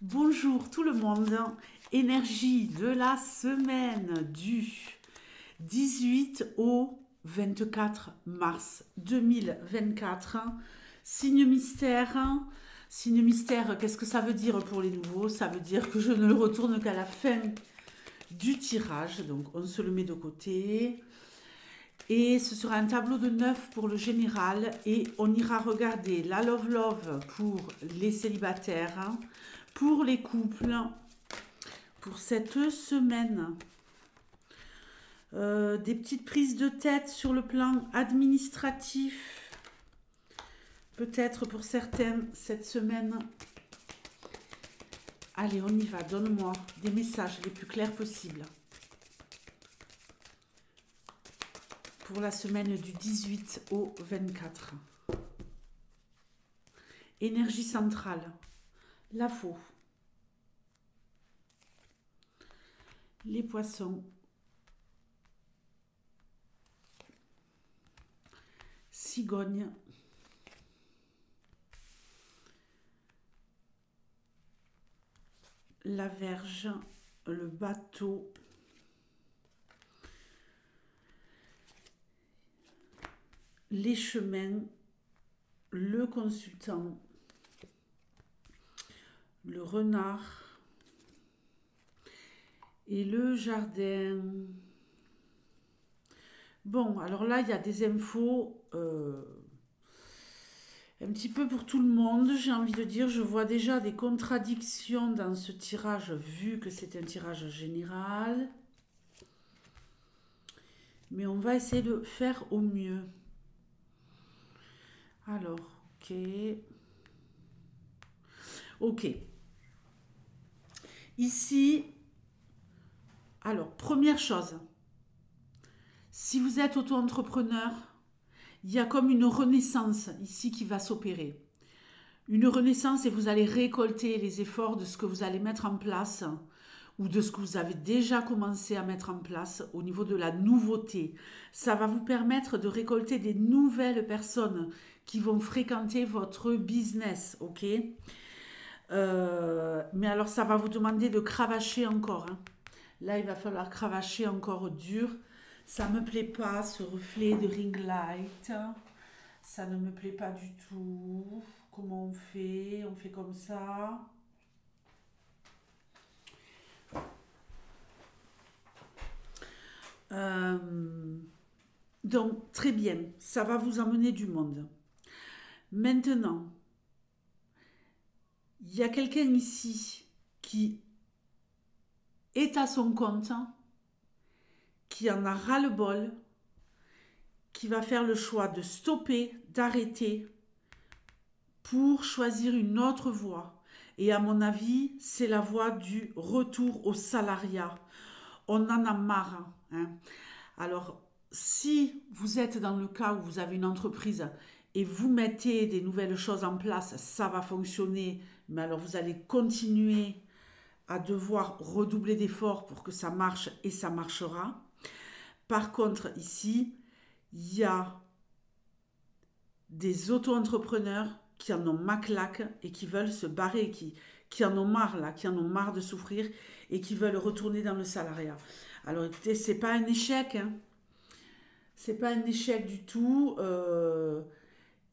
Bonjour tout le monde, énergie de la semaine du 18 au 24 mars 2024, signe mystère. Signe mystère, qu'est-ce que ça veut dire pour les nouveaux? Ça veut dire que je ne le retourne qu'à la fin du tirage, donc on se le met de côté. Et ce sera un tableau de 9 pour le général et on ira regarder la Love Love pour les célibataires, pour les couples, pour cette semaine. Des petites prises de tête sur le plan administratif, peut-être pour certains cette semaine. Allez, on y va, donne-moi des messages les plus clairs possibles. Pour la semaine du 18 au 24. Énergie centrale, la faux, les poissons, cigogne, la Vierge, le bateau, les chemins, le consultant, le renard et le jardin. Bon, alors là, il y a des infos un petit peu pour tout le monde, j'ai envie de dire. Je vois déjà des contradictions dans ce tirage, vu que c'est un tirage général. Mais on va essayer de faire au mieux. Alors, ok. Ok. Ici, alors, première chose, si vous êtes auto-entrepreneur, il y a comme une renaissance ici qui va s'opérer. Une renaissance et vous allez récolter les efforts de ce que vous allez mettre en place ou de ce que vous avez déjà commencé à mettre en place au niveau de la nouveauté. Ça va vous permettre de récolter des nouvelles personnes qui vont fréquenter votre business, ok? Mais alors ça va vous demander de cravacher encore, hein. Là, il va falloir cravacher encore dur. Ça me plaît pas, ce reflet de ring light. Ça ne me plaît pas du tout. Comment on fait? On fait comme ça. Euh, donc, très bien. Ça va vous amener du monde. Maintenant, il y a quelqu'un ici qui est à son compte, qui en a ras-le-bol, qui va faire le choix de stopper, d'arrêter pour choisir une autre voie. Et à mon avis, c'est la voie du retour au salariat. On en a marre, hein. Alors, si vous êtes dans le cas où vous avez une entreprise et vous mettez des nouvelles choses en place, ça va fonctionner, mais alors vous allez continuer à devoir redoubler d'efforts pour que ça marche et ça marchera. Par contre, ici, il y a des auto-entrepreneurs qui en ont ma claque et qui veulent se barrer, qui en ont marre là, qui en ont marre de souffrir et qui veulent retourner dans le salariat. Alors écoutez, c'est pas un échec, hein. C'est pas un échec du tout.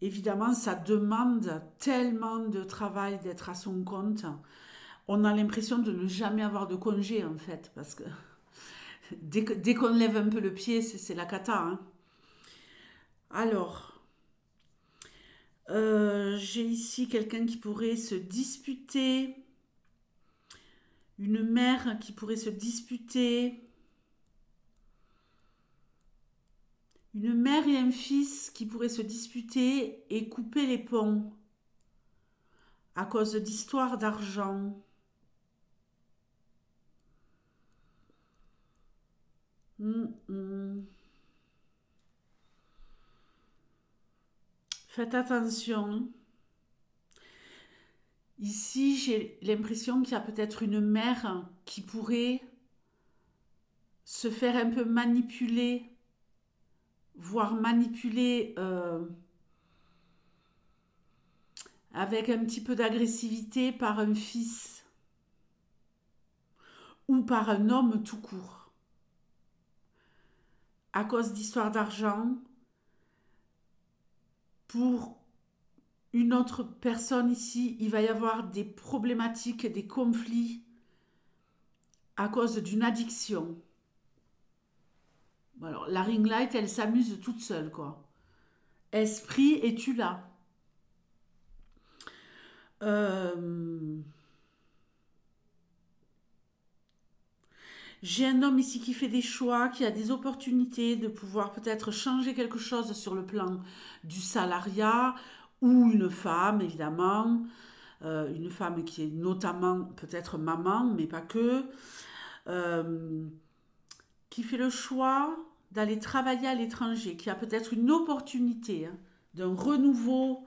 Évidemment, ça demande tellement de travail d'être à son compte. On a l'impression de ne jamais avoir de congé en fait, parce que dès qu'on lève un peu le pied, c'est la cata, hein. Alors, j'ai ici quelqu'un qui pourrait se disputer, une mère qui pourrait se disputer, une mère et un fils qui pourraient se disputer et couper les ponts à cause d'histoires d'argent. Faites attention. Ici, j'ai l'impression qu'il y a peut-être une mère qui pourrait se faire un peu manipuler, voire manipuler avec un petit peu d'agressivité par un fils. ou par un homme tout court. À cause d'histoires d'argent, pour une autre personne ici, il va y avoir des problématiques, des conflits à cause d'une addiction. Alors, la ring light, elle s'amuse toute seule, quoi. Esprit, es-tu là? J'ai un homme ici qui fait des choix, qui a des opportunités de pouvoir peut-être changer quelque chose sur le plan du salariat, ou une femme, évidemment, une femme qui est notamment peut-être maman, mais pas que, euh, qui fait le choix d'aller travailler à l'étranger, qui a peut-être une opportunité hein, d'un renouveau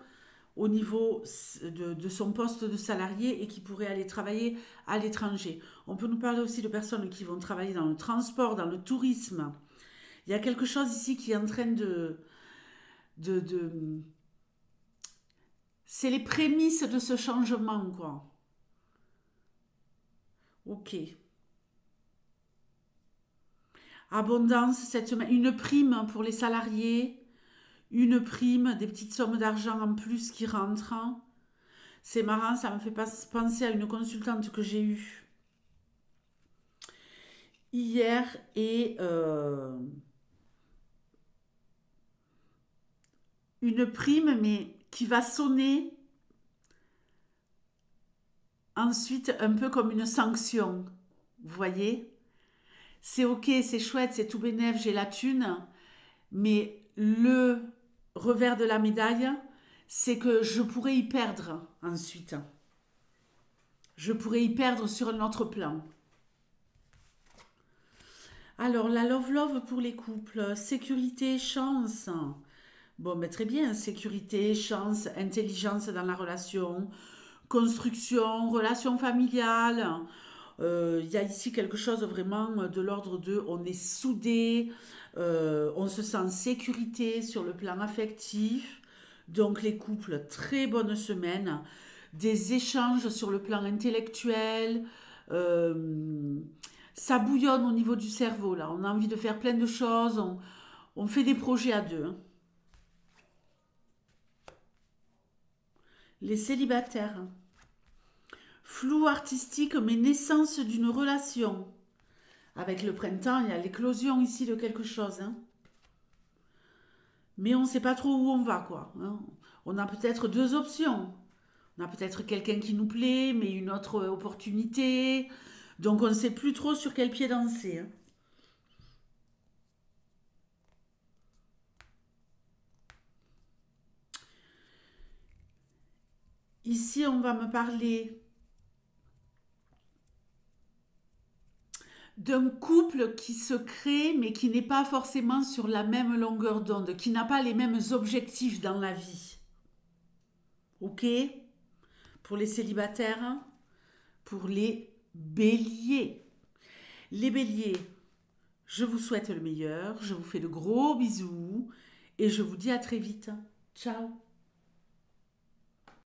au niveau de son poste de salarié et qui pourrait aller travailler à l'étranger. On peut nous parler aussi de personnes qui vont travailler dans le transport, dans le tourisme. Il y a quelque chose ici qui est en train de c'est les prémices de ce changement, quoi. Ok. Abondance cette semaine. Une prime pour les salariés. Une prime, des petites sommes d'argent en plus qui rentrent. C'est marrant, ça me fait penser à une consultante que j'ai eue hier et une prime, mais qui va sonner ensuite un peu comme une sanction. Vous voyez? C'est ok, c'est chouette, c'est tout bénef, j'ai la thune, mais le revers de la médaille, c'est que je pourrais y perdre ensuite. Je pourrais y perdre sur un autre plan. Alors, la love-love pour les couples, sécurité, chance. Bon, mais très bien, sécurité, chance, intelligence dans la relation, construction, relation familiale. Il y a ici quelque chose vraiment de l'ordre de on est soudés, on se sent en sécurité sur le plan affectif. Donc les couples, très bonne semaine. Des échanges sur le plan intellectuel. Ça bouillonne au niveau du cerveau, là. On a envie de faire plein de choses. On fait des projets à deux. Hein. Les célibataires. Flou artistique, mais naissance d'une relation. Avec le printemps, il y a l'éclosion ici de quelque chose. Hein. Mais on ne sait pas trop où on va, quoi. Hein. On a peut-être deux options. On a peut-être quelqu'un qui nous plaît, mais une autre opportunité. Donc on ne sait plus trop sur quel pied danser. Hein. Ici, on va me parler d'un couple qui se crée, mais qui n'est pas forcément sur la même longueur d'onde, qui n'a pas les mêmes objectifs dans la vie. Ok? Pour les célibataires, pour les béliers. Les béliers, je vous souhaite le meilleur, je vous fais de gros bisous et je vous dis à très vite. Ciao!